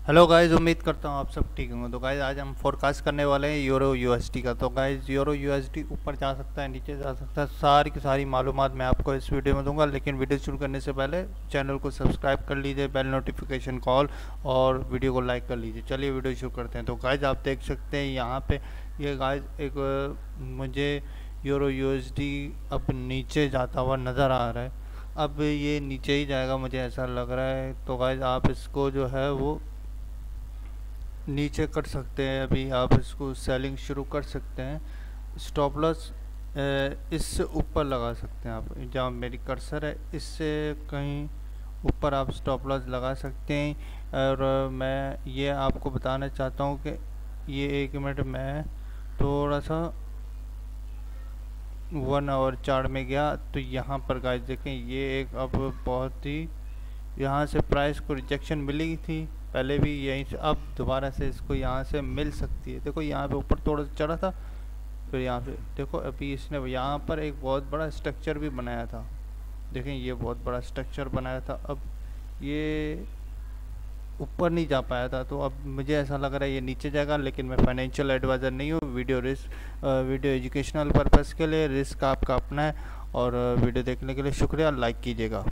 Hello guys, उम्मीद करता हूँ आप सब ठीक होंगे। तो गाइस आज हम फोरकास्ट करने वाले हैं यूरो यूएसडी का। तो गाइस यूरो यूएसडी ऊपर जा सकता है, नीचे जा सकता है, सारी की सारी मालूमात मैं आपको इस वीडियो में दूंगा। लेकिन वीडियो शुरू करने से पहले चैनल को सब्सक्राइब कर लीजिए, बेल नोटिफिकेशन कॉल और वीडियो को लाइक कर लीजिए। चलिए वीडियो शुरू करते हैं। तो गाइस आप देख सकते हैं यहाँ पे ये गाइस एक मुझे यूरो यूएसडी अब नीचे जाता हुआ नज़र आ रहा है। अब ये नीचे ही जाएगा, मुझे ऐसा लग रहा है। तो गाइस आप इसको जो है वो नीचे कर सकते हैं। अभी आप इसको सेलिंग शुरू कर सकते हैं। स्टॉप लॉस इससे ऊपर लगा सकते हैं आप, जहाँ मेरी कर्सर है इससे कहीं ऊपर आप स्टॉप लॉस लगा सकते हैं। और मैं ये आपको बताना चाहता हूँ कि ये 1 मिनट में थोड़ा सा 1 आवर चार्ट में गया तो यहाँ पर गाइस देखें ये एक अब बहुत ही यहाँ से प्राइस को रिजेक्शन मिली थी पहले भी यहीं से, अब दोबारा से इसको यहाँ से मिल सकती है। देखो यहाँ पे ऊपर थोड़ा सा चढ़ा था, फिर यहाँ पे देखो अभी इसने यहाँ पर एक बहुत बड़ा स्ट्रक्चर भी बनाया था। देखें ये बहुत बड़ा स्ट्रक्चर बनाया था, अब ये ऊपर नहीं जा पाया था। तो अब मुझे ऐसा लग रहा है ये नीचे जाएगा। लेकिन मैं फाइनेंशियल एडवाइज़र नहीं हूँ, वीडियो एजुकेशनल पर्पज़ के लिए, रिस्क आपका अपना है। और वीडियो देखने के लिए शुक्रिया, लाइक कीजिएगा।